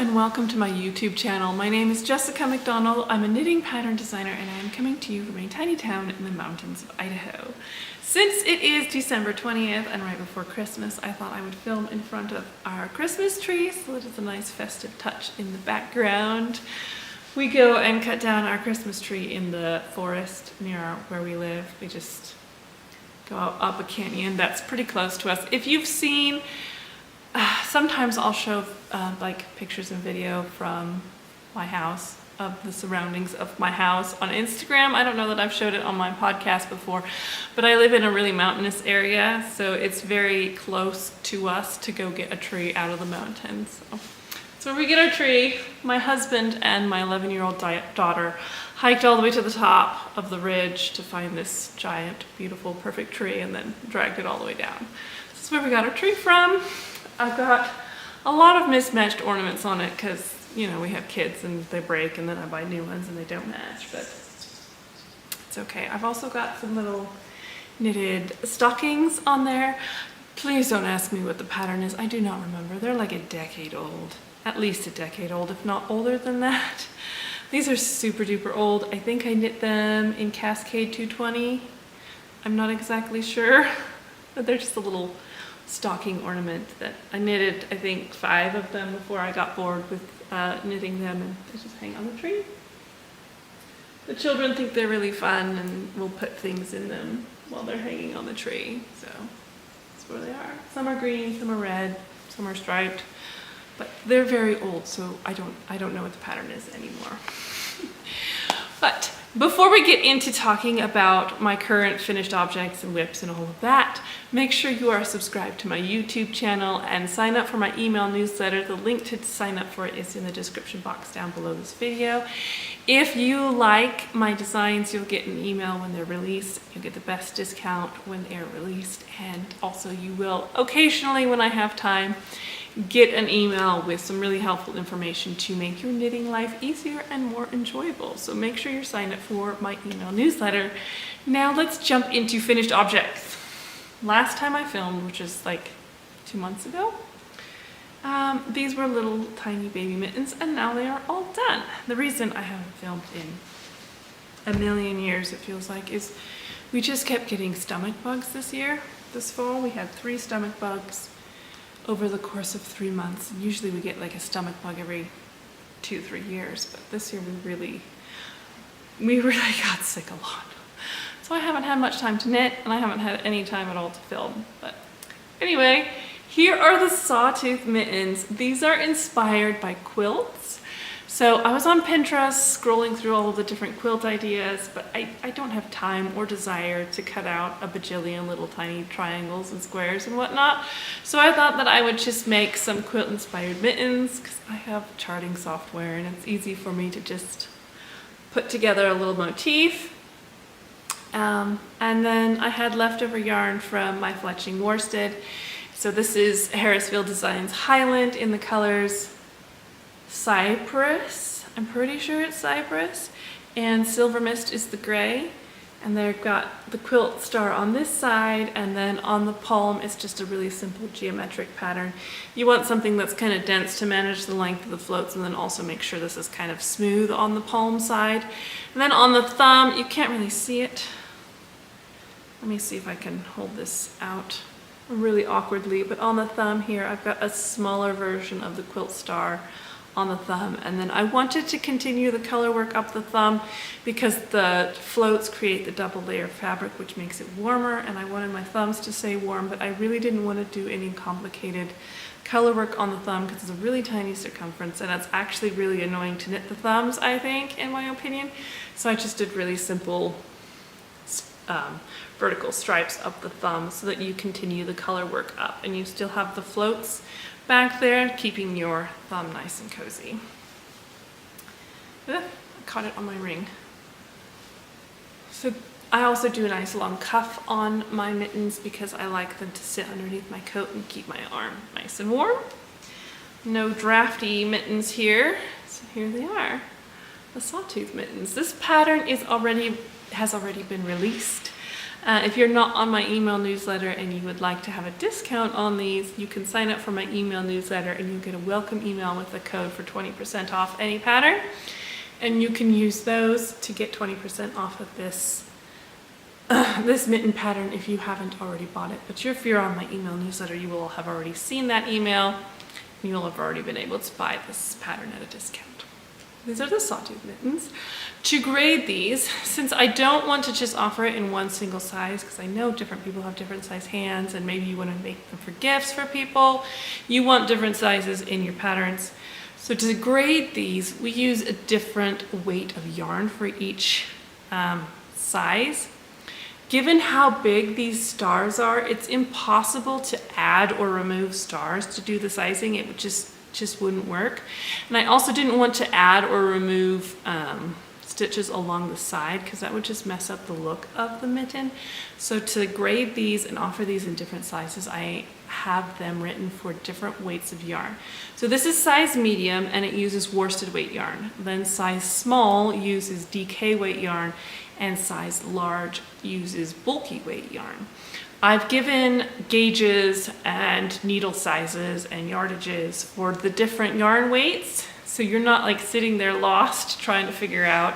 and welcome to my YouTube channel. My name is Jessica McDonald. I'm a knitting pattern designer and I am coming to you from a tiny town in the mountains of Idaho. Since it is December 20th and right before Christmas, I thought I would film in front of our Christmas tree so that it's a nice festive touch in the background. We go and cut down our Christmas tree in the forest near where we live. We just go up a canyon that's pretty close to us. If you've seen, sometimes I'll show like pictures and video from my house, of the surroundings of my house on Instagram. I don't know that I've showed it on my podcast before, but I live in a really mountainous area, so it's very close to us to go get a tree out of the mountains. So when we get our tree, my husband and my 11-year-old daughter hiked all the way to the top of the ridge to find this giant, beautiful, perfect tree and then dragged it all the way down. This is where we got our tree from. I've got a lot of mismatched ornaments on it because, you know, we have kids and they break and then I buy new ones and they don't match, but it's okay. I've also got some little knitted stockings on there. Please don't ask me what the pattern is. I do not remember. They're like a decade old, at least a decade old, if not older than that. These are super duper old. I think I knit them in Cascade 220. I'm not exactly sure, but they're just a little stocking ornament that I knitted, I think 5 of them before I got bored with knitting them, and they just hang on the tree. The children think they're really fun and we'll put things in them while they're hanging on the tree, so that's where they are. Some are green, some are red, some are striped, but they're very old, so I don't know what the pattern is anymore. But before we get into talking about my current finished objects and whips and all of that, make sure you are subscribed to my YouTube channel and sign up for my email newsletter. The link to sign up for it is in the description box down below this video. If you like my designs, you'll get an email when they're released. You'll get the best discount when they're released, and also you will occasionally, when I have time, get an email with some really helpful information to make your knitting life easier and more enjoyable. So make sure you're signed up for my email newsletter. Now let's jump into finished objects. Last time I filmed, which is like 2 months ago, these were little tiny baby mittens, and now they are all done. The reason I haven't filmed in a million years, it feels like, is we just kept getting stomach bugs this fall. We had 3 stomach bugs over the course of 3 months. And usually we get like a stomach bug every 2-3 years, but this year we really got sick a lot. So I haven't had much time to knit, and I haven't had any time at all to film. But anyway, here are the Sawtooth mittens. These are inspired by quilts. So I was on Pinterest scrolling through all of the different quilt ideas, but I don't have time or desire to cut out a bajillion little tiny triangles and squares and whatnot. So I thought that I would just make some quilt inspired mittens because I have charting software and it's easy for me to just put together a little motif. And then I had leftover yarn from my fletching worsted. So this is Harrisville Designs Highland in the colors Cypress, I'm pretty sure it's Cypress, and Silver Mist is the gray, and they've got the quilt star on this side, and then on the palm it's just a really simple geometric pattern. You want something that's kind of dense to manage the length of the floats, and then also make sure this is kind of smooth on the palm side. And then on the thumb, you can't really see it. Let me see if I can hold this out really awkwardly, but on the thumb here I've got a smaller version of the quilt star on the thumb, and then I wanted to continue the color work up the thumb because the floats create the double layer fabric, which makes it warmer, and I wanted my thumbs to stay warm, but I really didn't want to do any complicated color work on the thumb because it's a really tiny circumference and it's actually really annoying to knit the thumbs, I think, in my opinion. So I just did really simple vertical stripes up the thumb so that you continue the color work up and you still have the floats back there, keeping your thumb nice and cozy. I caught it on my ring. So I also do a nice long cuff on my mittens because I like them to sit underneath my coat and keep my arm nice and warm. No drafty mittens here, so here they are, the Sawtooth mittens. This pattern has already been released. If you're not on my email newsletter and you would like to have a discount on these, you can sign up for my email newsletter and you'll get a welcome email with a code for 20% off any pattern. And you can use those to get 20% off of this this mitten pattern if you haven't already bought it. But if you're on my email newsletter, you will have already seen that email and you will have already been able to buy this pattern at a discount. These are the Sawtooth mittens. To grade these, since I don't want to just offer it in one single size, because I know different people have different size hands and maybe you want to make them for gifts for people, you want different sizes in your patterns. So to grade these, we use a different weight of yarn for each size. Given how big these stars are, it's impossible to add or remove stars to do the sizing. It would just wouldn't work. And I also didn't want to add or remove stitches along the side because that would just mess up the look of the mitten. So to grade these and offer these in different sizes, I have them written for different weights of yarn. So this is size medium and it uses worsted weight yarn. Then size small uses DK weight yarn and size large uses bulky weight yarn. I've given gauges and needle sizes and yardages for the different yarn weights, so you're not like sitting there lost trying to figure out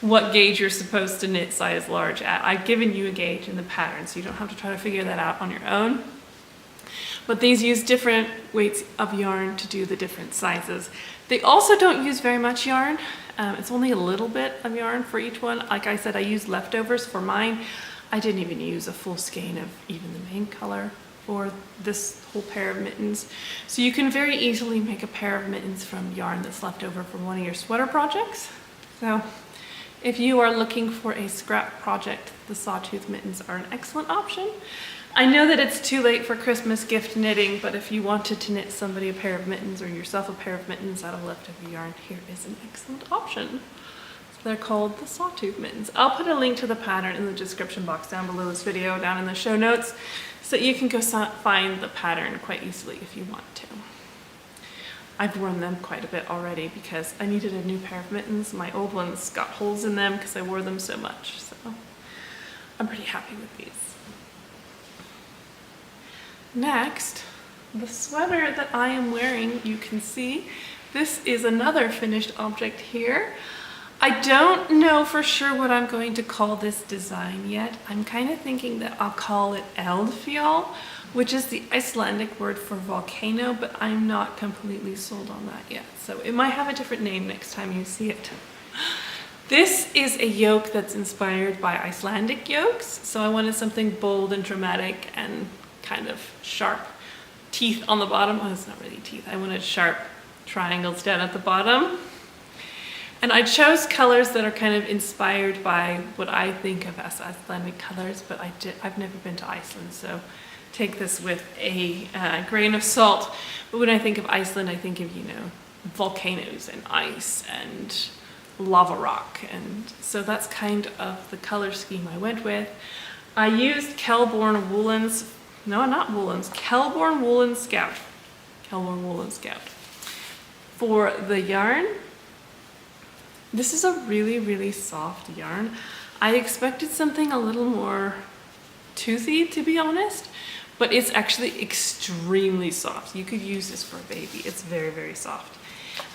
what gauge you're supposed to knit size large at. I've given you a gauge in the pattern, so you don't have to try to figure that out on your own. But these use different weights of yarn to do the different sizes. They also don't use very much yarn. It's only a little bit of yarn for each one. Like I said, I used leftovers for mine. I didn't even use a full skein of even the main color for this whole pair of mittens. So you can very easily make a pair of mittens from yarn that's left over from one of your sweater projects. So if you are looking for a scrap project, the Sawtooth mittens are an excellent option. I know that it's too late for Christmas gift knitting, but if you wanted to knit somebody a pair of mittens or yourself a pair of mittens out of leftover yarn, here is an excellent option. They're called the Sawtooth mittens. I'll put a link to the pattern in the description box down below this video, down in the show notes, so you can go find the pattern quite easily if you want to. I've worn them quite a bit already because I needed a new pair of mittens. My old ones got holes in them because I wore them so much, so I'm pretty happy with these. Next, the sweater that I am wearing, you can see, this is another finished object here. I don't know for sure what I'm going to call this design yet. I'm kind of thinking that I'll call it Eldfjall, which is the Icelandic word for volcano, but I'm not completely sold on that yet. So it might have a different name next time you see it. This is a yoke that's inspired by Icelandic yokes. So I wanted something bold and dramatic and kind of sharp teeth on the bottom. Oh, it's not really teeth. I wanted sharp triangles down at the bottom. And I chose colors that are kind of inspired by what I think of as Icelandic colors, but I've never been to Iceland, so take this with a grain of salt. But when I think of Iceland, I think of, you know, volcanoes and ice and lava rock. And so that's kind of the color scheme I went with. I used Kelbourne Woolens, no, not Woolens, Kelbourne Woolens Scout. Kelbourne Woolens Scout. For the yarn, this is a really, really soft yarn. I expected something a little more toothy, to be honest, but it's actually extremely soft. You could use this for a baby. It's very, very soft.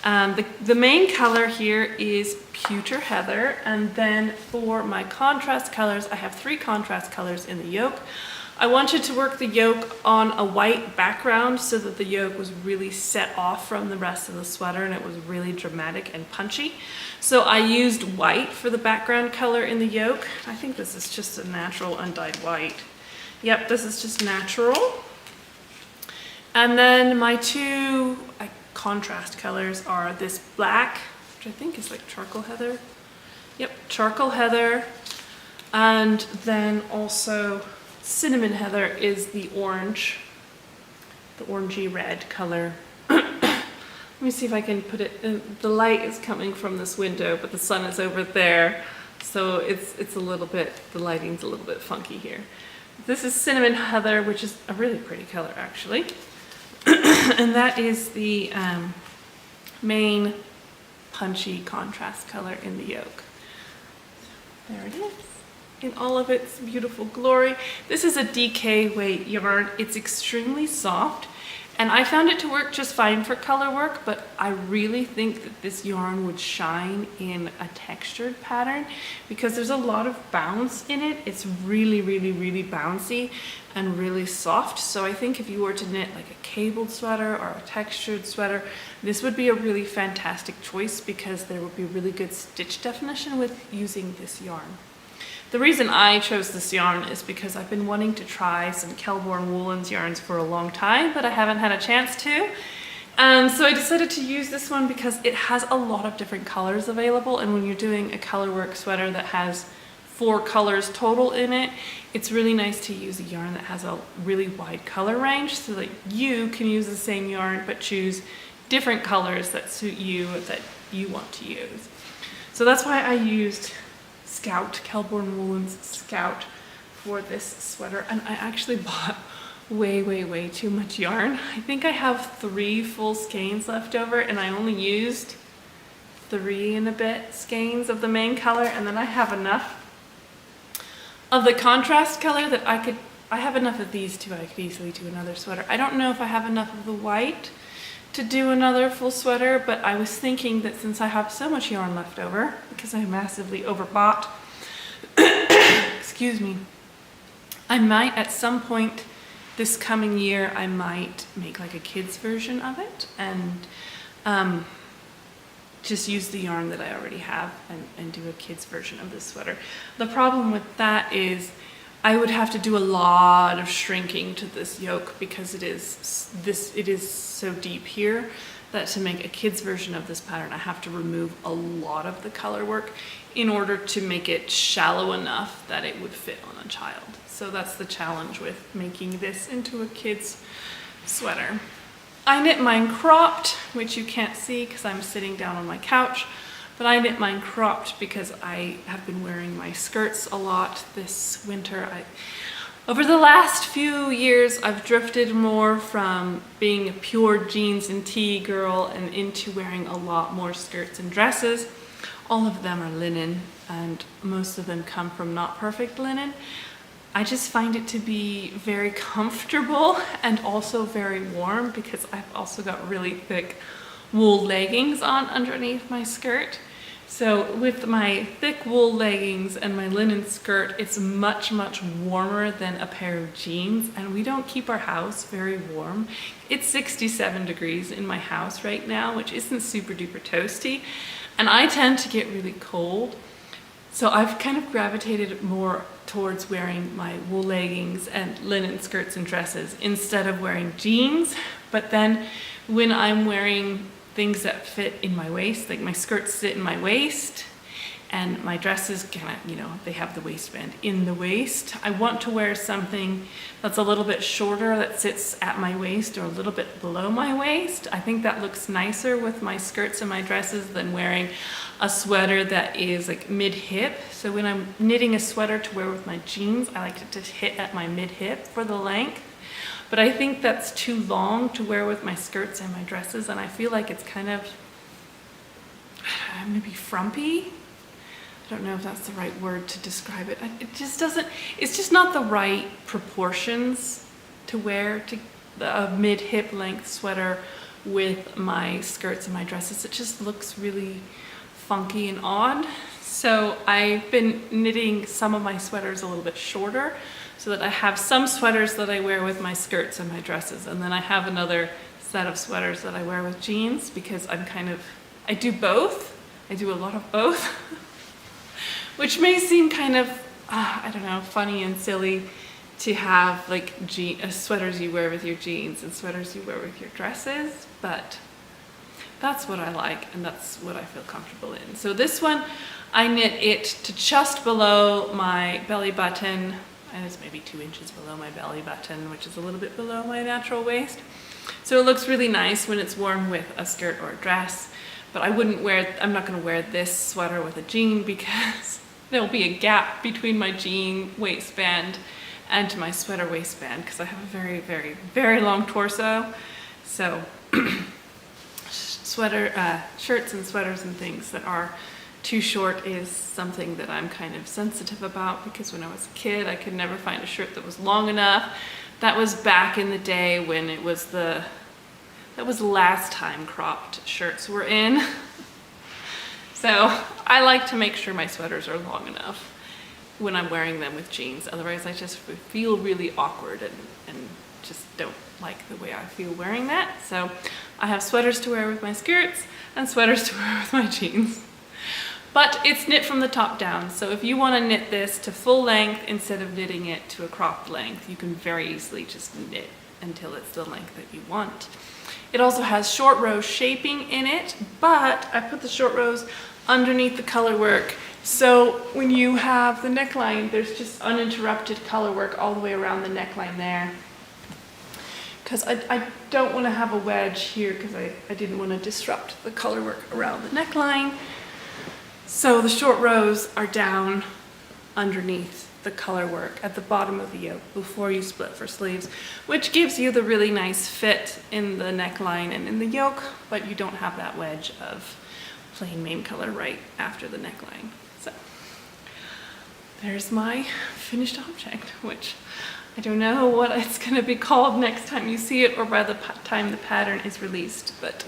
The main color here is Pewter Heather, and then for my contrast colors, I have 3 contrast colors in the yoke. I wanted to work the yoke on a white background so that the yoke was really set off from the rest of the sweater and it was really dramatic and punchy. So I used white for the background color in the yoke. I think this is just a natural undyed white. Yep, this is just natural. And then my 2 contrast colors are this black, which I think is like charcoal heather. Yep, charcoal heather. And then also cinnamon heather is the orange, the orangey red color. Let me see if I can put it in. The light is coming from this window, but the sun is over there. So it's a little bit, the lighting's a little bit funky here. This is cinnamon heather, which is a really pretty color actually. And that is the main punchy contrast color in the yoke. There it is. in all of its beautiful glory. This is a DK weight yarn. It's extremely soft, and I found it to work just fine for color work, but I really think that this yarn would shine in a textured pattern because there's a lot of bounce in it. It's really, really, really bouncy and really soft. So I think if you were to knit like a cabled sweater or a textured sweater, this would be a really fantastic choice because there would be really good stitch definition with using this yarn. The reason I chose this yarn is because I've been wanting to try some Kelbourne Woolens yarns for a long time, but I haven't had a chance to. So I decided to use this one because it has a lot of different colors available, and when you're doing a colorwork sweater that has 4 colors total in it, it's really nice to use a yarn that has a really wide color range so that you can use the same yarn but choose different colors that suit you, that you want to use. So that's why I used Scout, Kelbourne Woolens Scout for this sweater, and I actually bought way too much yarn. I think I have 3 full skeins left over, and I only used 3 and a bit skeins of the main color, and then I have enough of the contrast color that I have enough of these two. I could easily do another sweater. I don't know if I have enough of the white to do another full sweater, but I was thinking that since I have so much yarn left over, because I massively overbought, excuse me, I might at some point this coming year, I might make like a kid's version of it and just use the yarn that I already have and do a kid's version of this sweater. The problem with that is I would have to do a lot of shrinking to this yoke because it is so deep here that to make a kid's version of this pattern, I have to remove a lot of the color work in order to make it shallow enough that it would fit on a child. So that's the challenge with making this into a kid's sweater. I knit mine cropped, which you can't see because I'm sitting down on my couch, but I knit mine cropped because I have been wearing my skirts a lot this winter. Over the last few years, I've drifted more from being a pure jeans and tee girl and into wearing a lot more skirts and dresses. All of them are linen, and most of them come from not perfect linen. I just find it to be very comfortable and also very warm because I've also got really thick wool leggings on underneath my skirt. So with my thick wool leggings and my linen skirt, it's much warmer than a pair of jeans, and we don't keep our house very warm. It's 67 degrees in my house right now, which isn't super duper toasty, and I tend to get really cold. So I've kind of gravitated more towards wearing my wool leggings and linen skirts and dresses instead of wearing jeans. But then when I'm wearing things that fit in my waist, like my skirts sit in my waist and my dresses kind of, they have the waistband in the waist. I want to wear something that's a little bit shorter that sits at my waist or a little bit below my waist. I think that looks nicer with my skirts and my dresses than wearing a sweater that is like mid-hip. So when I'm knitting a sweater to wear with my jeans, I like it to hit at my mid-hip for the length. But I think that's too long to wear with my skirts and my dresses, and I feel like it's kind of maybe frumpy. I don't know if that's the right word to describe it. It just doesn't, it's just not the right proportions to wear to a mid-hip length sweater with my skirts and my dresses. It just looks really funky and odd. So I've been knitting some of my sweaters a little bit shorter so that I have some sweaters that I wear with my skirts and my dresses, and then I have another set of sweaters that I wear with jeans because I do both. I do a lot of both, which may seem kind of, I don't know, funny and silly to have like sweaters you wear with your jeans and sweaters you wear with your dresses, but that's what I like and that's what I feel comfortable in. So this one, I knit it to just below my belly button, and it's maybe 2 inches below my belly button, which is a little bit below my natural waist. So it looks really nice when it's worn with a skirt or a dress, but I'm not gonna wear this sweater with a jean because there'll be a gap between my jean waistband and my sweater waistband because I have a very long torso. So shirts and sweaters and things that are Too short is something that I'm kind of sensitive about because when I was a kid, I could never find a shirt that was long enough. That was back in the day when it was that was the last time cropped shirts were in. So I like to make sure my sweaters are long enough when I'm wearing them with jeans. Otherwise I just feel really awkward and just don't like the way I feel wearing that. So I have sweaters to wear with my skirts and sweaters to wear with my jeans. But it's knit from the top down, so if you want to knit this to full length instead of knitting it to a cropped length, you can very easily just knit until it's the length that you want. It also has short row shaping in it, but I put the short rows underneath the color work, so when you have the neckline, there's just uninterrupted color work all the way around the neckline there. Because I don't want to have a wedge here because I didn't want to disrupt the color work around the neckline. So the short rows are down underneath the color work at the bottom of the yoke before you split for sleeves, which gives you the really nice fit in the neckline and in the yoke, but you don't have that wedge of plain main color right after the neckline. So there's my finished object, which I don't know what it's going to be called next time you see it or by the time the pattern is released, but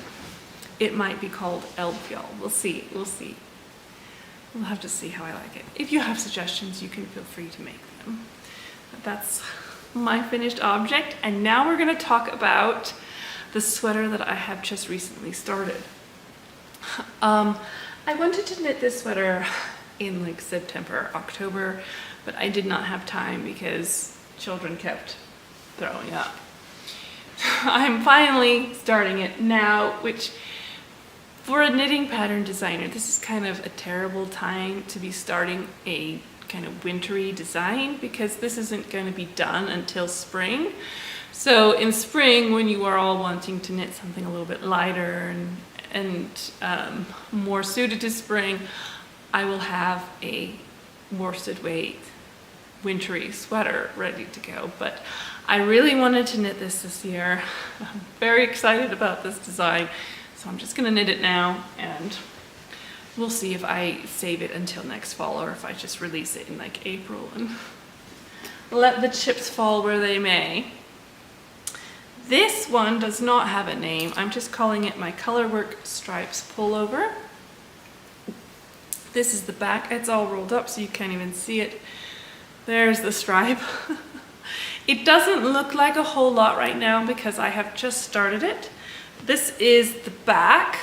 it might be called Eldfjall. We'll see. We'll have to see how I like it. If you have suggestions, you can feel free to make them. But that's my finished object. And now we're going to talk about the sweater that I have just recently started. I wanted to knit this sweater in like September, October, but I did not have time because children kept throwing up. I'm finally starting it now, which for a knitting pattern designer, this is kind of a terrible time to be starting a kind of wintry design because this isn't going to be done until spring. So in spring, when you are all wanting to knit something a little bit lighter and more suited to spring, I will have a worsted weight wintry sweater ready to go. But I really wanted to knit this year. I'm very excited about this design. So I'm just gonna knit it now and we'll see if I save it until next fall or if I just release it in like April and let the chips fall where they may. This one does not have a name. I'm just calling it my Colorwork Stripes Pullover. This is the back. It's all rolled up so you can't even see it. There's the stripe. It doesn't look like a whole lot right now because I have just started it. This is the back.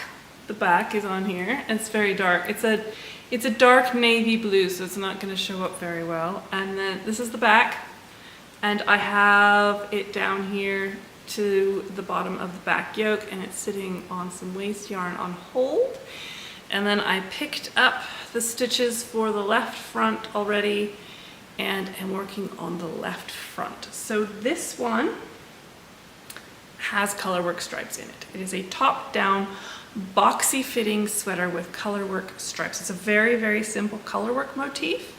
The back is on here. It's very dark. It's a dark navy blue, so it's not going to show up very well. And then this is the back, and I have it down here to the bottom of the back yoke, and it's sitting on some waste yarn on hold. And then I picked up the stitches for the left front already, and am working on the left front. So this one has colorwork stripes in it. It is a top-down, boxy fitting sweater with colorwork stripes. It's a very, very simple colorwork motif,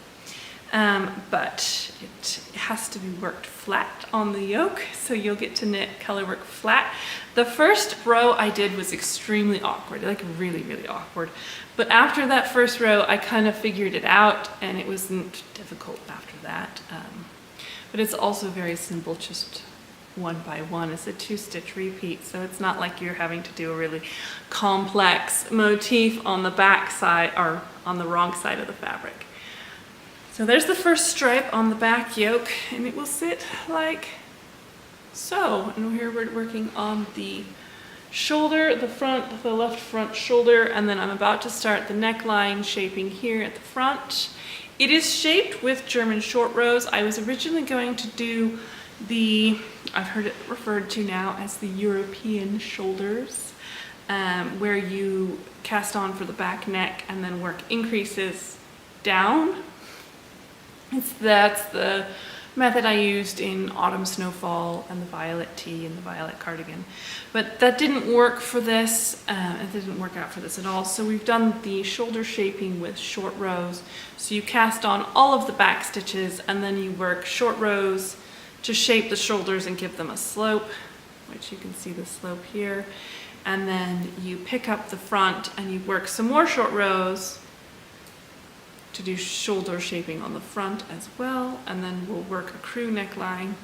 but it has to be worked flat on the yoke, so you'll get to knit colorwork flat. The first row I did was extremely awkward, like really, really awkward. But after that first row, I kind of figured it out, and it wasn't difficult after that. But it's also very simple, just one by one. It's a 2-stitch repeat, so it's not like you're having to do a really complex motif on the back side or on the wrong side of the fabric. So there's the first stripe on the back yoke, and it will sit like so. And here we're working on the shoulder, the left front shoulder, and then I'm about to start the neckline shaping here at the front. It is shaped with German short rows. I was originally going to do I've heard it referred to now as the European shoulders, where you cast on for the back neck and then work increases down. That's the method I used in Autumn Snowfall and the Violet Tee and the Violet Cardigan. But that didn't work for this. It didn't work out for this at all. So we've done the shoulder shaping with short rows. So you cast on all of the back stitches and then you work short rows to shape the shoulders and give them a slope, which you can see the slope here. And then you pick up the front and you work some more short rows to do shoulder shaping on the front as well, and then we'll work a crew neckline.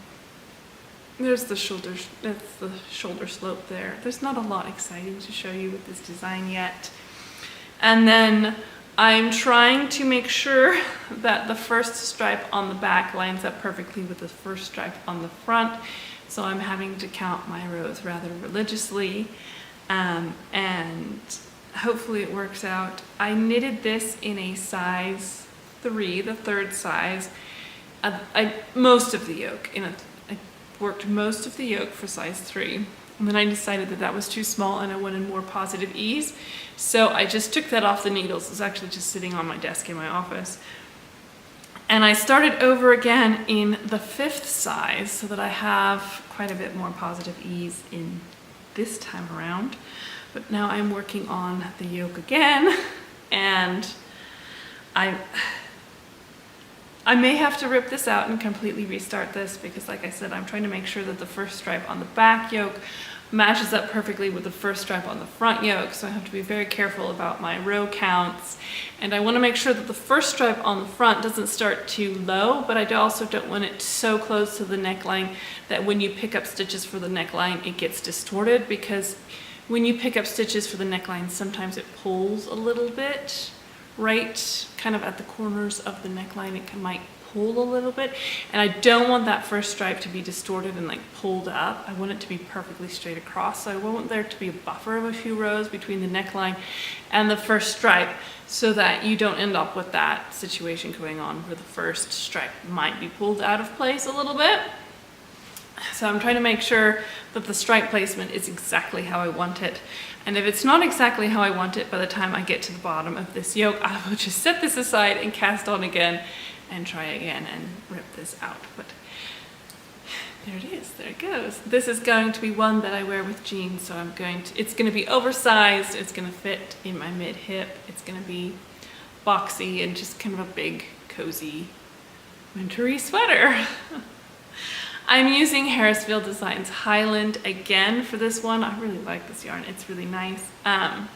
There's the shoulder, that's the shoulder slope there. There's not a lot exciting to show you with this design yet. And then I'm trying to make sure that the first stripe on the back lines up perfectly with the first stripe on the front. So I'm having to count my rows rather religiously, and hopefully it works out. I knitted this in a size 3, the 3rd size. Most of the yoke, I worked most of the yoke for size 3. And then I decided that that was too small and I wanted more positive ease. So I just took that off the needles. It's actually just sitting on my desk in my office. And I started over again in the 5th size so that I have quite a bit more positive ease in this time around. But now I'm working on the yoke again, and I may have to rip this out and completely restart this because, like I said, I'm trying to make sure that the first stripe on the back yoke matches up perfectly with the first stripe on the front yoke, so I have to be very careful about my row counts. And I want to make sure that the first stripe on the front doesn't start too low, but I also don't want it so close to the neckline that when you pick up stitches for the neckline it gets distorted, because when you pick up stitches for the neckline sometimes it pulls a little bit, right kind of at the corners of the neckline. It might pull a little bit, and I don't want that first stripe to be distorted and like pulled up. I want it to be perfectly straight across, so I want there to be a buffer of a few rows between the neckline and the first stripe so that you don't end up with that situation going on where the first stripe might be pulled out of place a little bit. So I'm trying to make sure that the stripe placement is exactly how I want it. And if it's not exactly how I want it, by the time I get to the bottom of this yoke, I will just set this aside and cast on again and try again and rip this out. But there it is, there it goes. This is going to be one that I wear with jeans, so it's going to be oversized, it's going to fit in my mid-hip, it's going to be boxy and just kind of a big, cozy, wintry sweater. I'm using Harrisville Designs Highland again for this one. I really like this yarn, it's really nice. I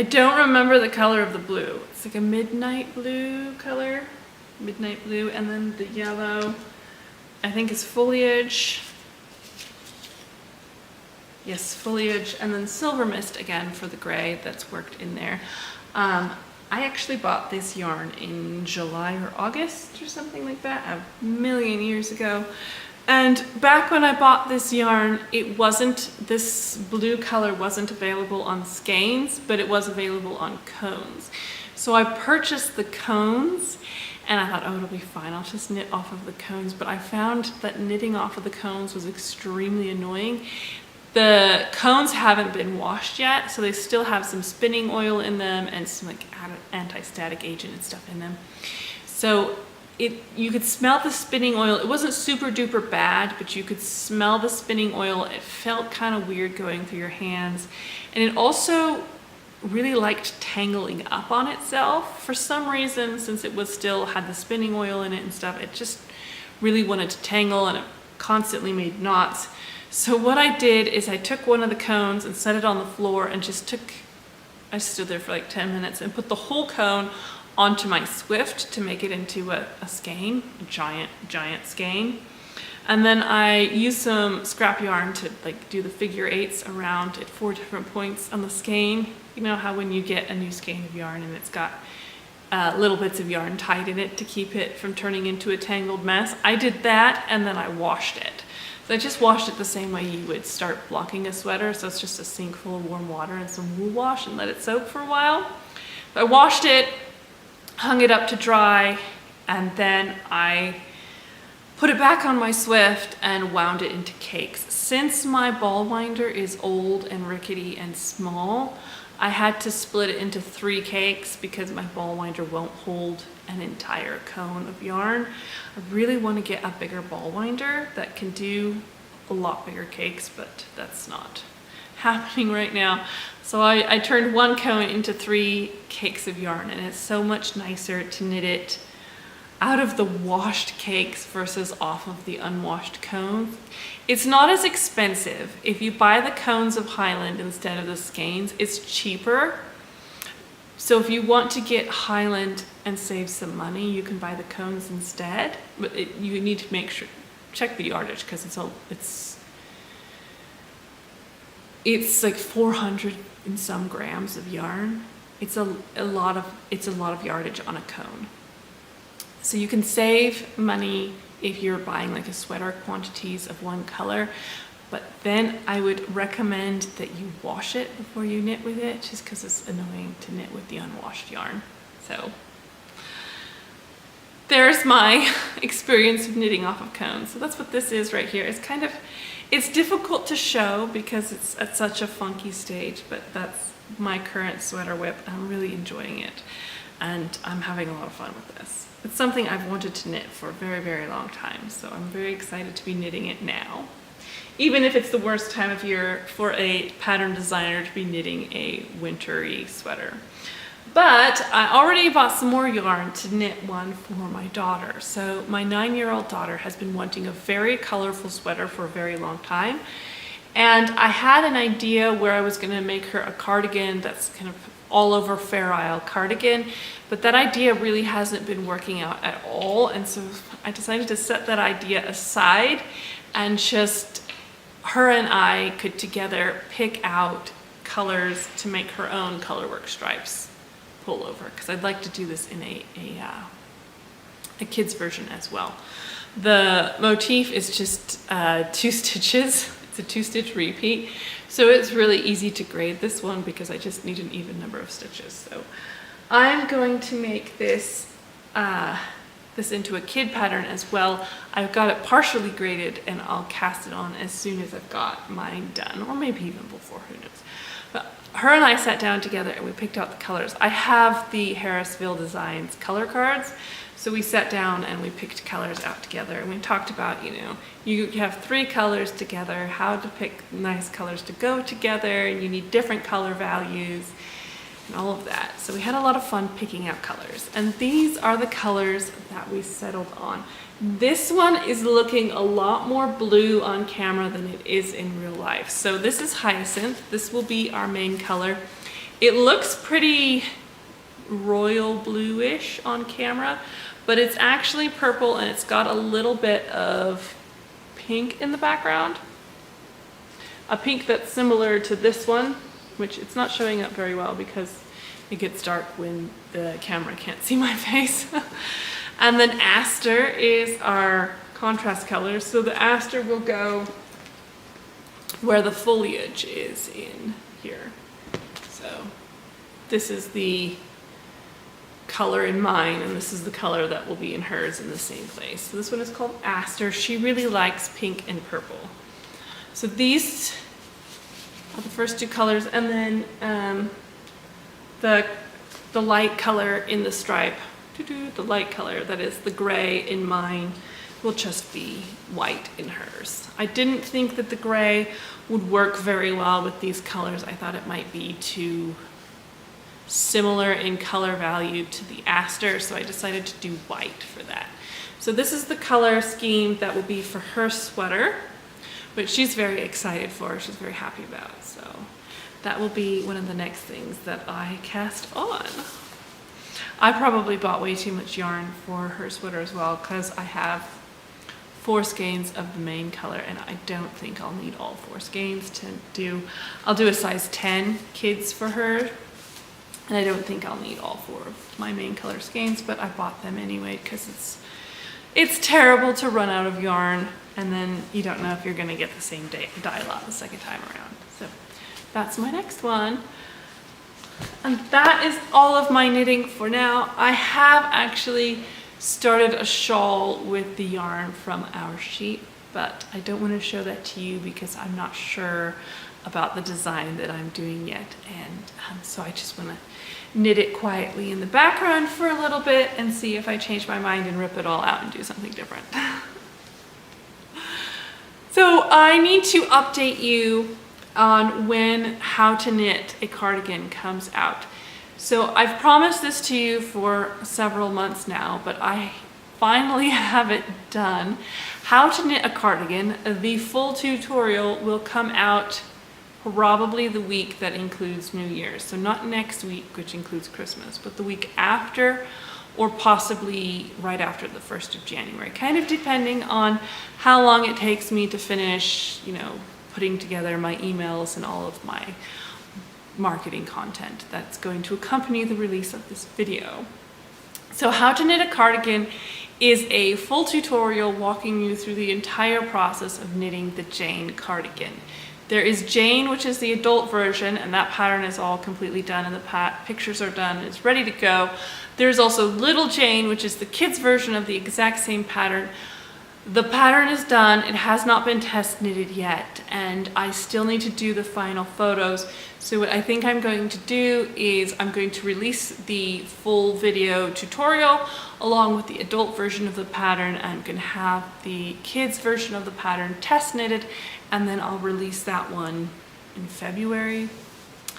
don't remember the color of the blue. It's like a midnight blue color, midnight blue, and then the yellow, I think is foliage. Yes, foliage, and then silver mist again for the gray that's worked in there. I actually bought this yarn in July or August or something like that, a million years ago. And back when I bought this yarn, this blue color wasn't available on skeins, but it was available on cones. So I purchased the cones and I thought, oh, it'll be fine, I'll just knit off of the cones. But I found that knitting off of the cones was extremely annoying. The cones haven't been washed yet, so they still have some spinning oil in them and some like anti-static agent and stuff in them. So you could smell the spinning oil. It wasn't super duper bad, but you could smell the spinning oil. It felt kind of weird going through your hands. And it also really liked tangling up on itself. For some reason, since it had the spinning oil in it and stuff, it just really wanted to tangle and it constantly made knots. So what I did is I took one of the cones and set it on the floor and I stood there for like 10 minutes and put the whole cone onto my Swift to make it into a skein, a giant skein. And then I used some scrap yarn to like do the figure eights around at 4 different points on the skein. You know how when you get a new skein of yarn and it's got little bits of yarn tied in it to keep it from turning into a tangled mess? I did that and then I washed it. So I just washed it the same way you would start blocking a sweater. So it's just a sink full of warm water and some wool wash and let it soak for a while. So I washed it, hung it up to dry, and then I put it back on my Swift and wound it into cakes. Since my ball winder is old and rickety and small, I had to split it into 3 cakes because my ball winder won't hold an entire cone of yarn. I really want to get a bigger ball winder that can do a lot bigger cakes, but that's not happening right now. So I turned 1 cone into 3 cakes of yarn, and it's so much nicer to knit it out of the washed cakes versus off of the unwashed cones. It's not as expensive. If you buy the cones of Highland instead of the skeins, it's cheaper. So if you want to get Highland and save some money, you can buy the cones instead, but you need to make sure, check the yardage, because it's like 400 and some grams of yarn. It's a lot of yardage on a cone. So you can save money if you're buying like a sweater quantities of one color, but then I would recommend that you wash it before you knit with it, just because it's annoying to knit with the unwashed yarn. So there's my experience of knitting off of cones. So that's what this is right here. It's difficult to show because it's at such a funky stage, but that's my current sweater whip. I'm really enjoying it, and I'm having a lot of fun with this. It's something I've wanted to knit for a very, very long time, so I'm very excited to be knitting it now. Even if it's the worst time of year for a pattern designer to be knitting a wintry sweater. But I already bought some more yarn to knit one for my daughter. So my 9-year-old daughter has been wanting a very colorful sweater for a very long time. And I had an idea where I was gonna make her a cardigan that's kind of all over Fair Isle cardigan, but that idea really hasn't been working out at all. And so I decided to set that idea aside and just her and I could together pick out colors to make her own Colorwork stripes pullover, because I'd like to do this in a kid's version as well. The motif is just 2 stitches. It's a 2-stitch repeat, so it's really easy to grade this one because I just need an even number of stitches. So I'm going to make this into a kid pattern as well. I've got it partially graded, and I'll cast it on as soon as I've got mine done, or maybe even before, who knows. But her and I sat down together and we picked out the colors. I have the Harrisville Designs color cards, so we sat down and we picked colors out together, and we talked about, you have 3 colors together, how to pick nice colors to go together, and you need different color values and all of that. So we had a lot of fun picking out colors, and these are the colors that we settled on. This one is looking a lot more blue on camera than it is in real life. So this is Hyacinth. This will be our main color. It looks pretty royal bluish on camera, but it's actually purple, and it's got a little bit of pink in the background. A pink that's similar to this one, which it's not showing up very well because it gets dark when the camera can't see my face. And then Aster is our contrast color. So the Aster will go where the foliage is in here. So this is the color in mine, and this is the color that will be in hers in the same place. So this one is called Aster. She really likes pink and purple. So these are the first 2 colors, and then the light color in the stripe, the light color that is the gray in mine, will just be white in hers. I didn't think that the gray would work very well with these colors. I thought it might be too similar in color value to the Aster, so I decided to do white for that. So this is the color scheme that will be for her sweater, which she's very excited for, she's very happy about. So that will be one of the next things that I cast on. I probably bought way too much yarn for her sweater as well, because I have 4 skeins of the main color, and I don't think I'll need all 4 skeins to do. I'll do a size 10 kids for her, and I don't think I'll need all 4 of my main color skeins, but I bought them anyway because it's terrible to run out of yarn, and then you don't know if you're going to get the same dye lot the second time around. So that's my next one. And that is all of my knitting for now. I have actually started a shawl with the yarn from our sheep, but I don't want to show that to you because I'm not sure about the design that I'm doing yet, and so I just want to knit it quietly in the background for a little bit and see if I change my mind and rip it all out and do something different. So I need to update you on when How to Knit a Cardigan comes out. So I've promised this to you for several months now, but I finally have it done. How to Knit a Cardigan, the full tutorial will come out probably the week that includes New Year's. So not next week, which includes Christmas, but the week after, or possibly right after the 1st of January, kind of depending on how long it takes me to finish, you know, putting together my emails and all of my marketing content that's going to accompany the release of this video. So how to knit a cardigan is a full tutorial walking you through the entire process of knitting the Jane cardigan. There is Jane, which is the adult version, and that pattern is all completely done and the pictures are done and it's ready to go. There's also Little Jane, which is the kids version of the exact same pattern. The pattern is done, it has not been test knitted yet, and I still need to do the final photos. So what I think I'm going to do is I'm going to release the full video tutorial along with the adult version of the pattern. I'm going to have the kids version of the pattern test knitted, and then I'll release that one in February,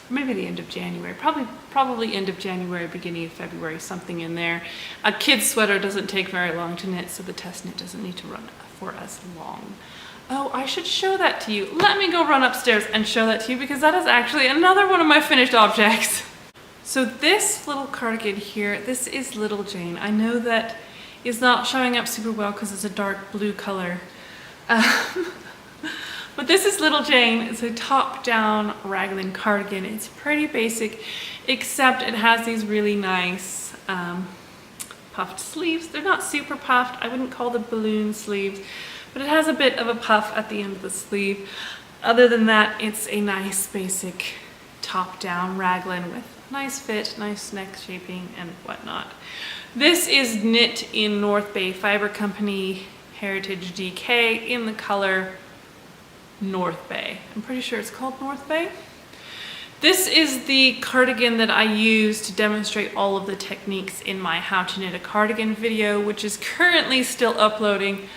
maybe the end of January, probably end of January, beginning of February, something in there. A kid's sweater doesn't take very long to knit, so the test knit doesn't need to run for as long. Oh, I should show that to you. Let me go run upstairs and show that to you, because that is actually another one of my finished objects. So this little cardigan here, this is Little Jane. I know that is not showing up super well because it's a dark blue color. But this is Little Jane. It's a top-down raglan cardigan. It's pretty basic, except it has these really nice puffed sleeves. They're not super puffed. I wouldn't call them balloon sleeves, but it has a bit of a puff at the end of the sleeve. Other than that, it's a nice basic top-down raglan with nice fit, nice neck shaping and whatnot. This is knit in North Bay Fiber Company Heritage DK in the color North Bay. I'm pretty sure it's called North Bay. This is the cardigan that I use to demonstrate all of the techniques in my How to Knit a Cardigan video, which is currently still uploading.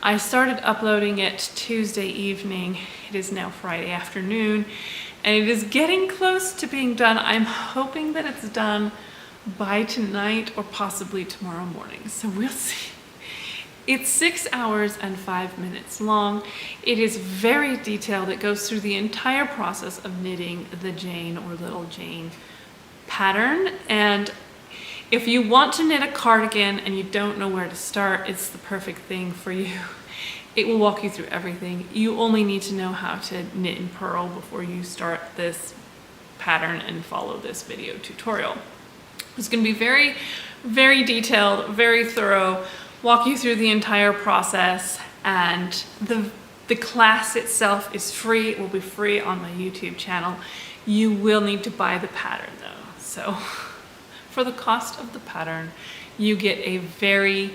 I started uploading it Tuesday evening. It is now Friday afternoon, and it is getting close to being done. I'm hoping that it's done by tonight or possibly tomorrow morning, so we'll see. It's 6 hours and 5 minutes long. It is very detailed. It goes through the entire process of knitting the Jane or Little Jane pattern. And if you want to knit a cardigan and you don't know where to start, it's the perfect thing for you. It will walk you through everything. You only need to know how to knit and purl before you start this pattern and follow this video tutorial. It's going to be very, very detailed, very thorough, walk you through the entire process, and the class itself is free. It will be free on my YouTube channel. You will need to buy the pattern though. So for the cost of the pattern, you get a very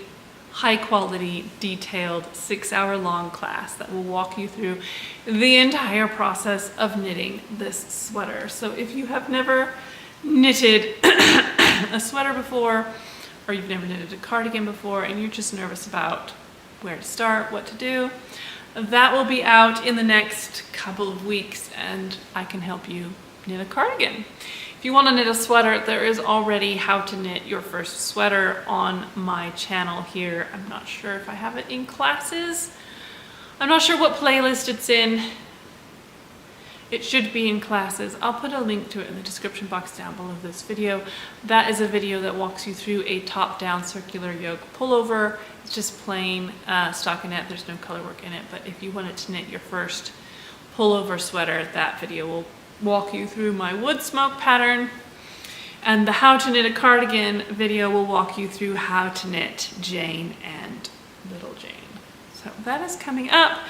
high quality, detailed 6-hour-long class that will walk you through the entire process of knitting this sweater. So if you have never knitted a sweater before, or you've never knitted a cardigan before and you're just nervous about where to start, what to do, that will be out in the next couple of weeks and I can help you knit a cardigan. If you want to knit a sweater, there is already How to Knit Your First Sweater on my channel here. I'm not sure if I have it in classes. I'm not sure what playlist it's in. It should be in classes. I'll put a link to it in the description box down below this video. That is a video that walks you through a top-down circular yoke pullover. It's just plain stockinette. There's no color work in it, but if you wanted to knit your first pullover sweater, that video will walk you through my wood smoke pattern. And the How to Knit a Cardigan video will walk you through how to knit Jane and Little Jane. So that is coming up.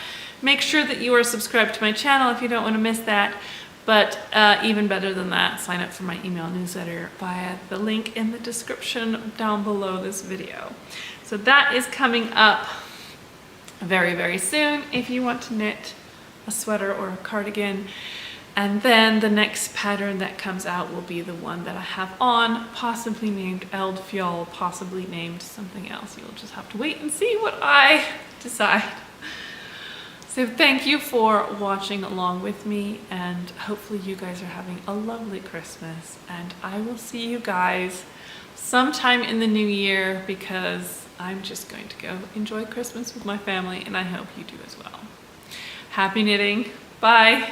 Make sure that you are subscribed to my channel if you don't want to miss that. But even better than that, sign up for my email newsletter via the link in the description down below this video. So that is coming up very, very soon if you want to knit a sweater or a cardigan. And then the next pattern that comes out will be the one that I have on, possibly named Eldfjall, possibly named something else. You'll just have to wait and see what I decide. So thank you for watching along with me, and hopefully you guys are having a lovely Christmas, and I will see you guys sometime in the new year because I'm just going to go enjoy Christmas with my family, and I hope you do as well. Happy knitting. Bye.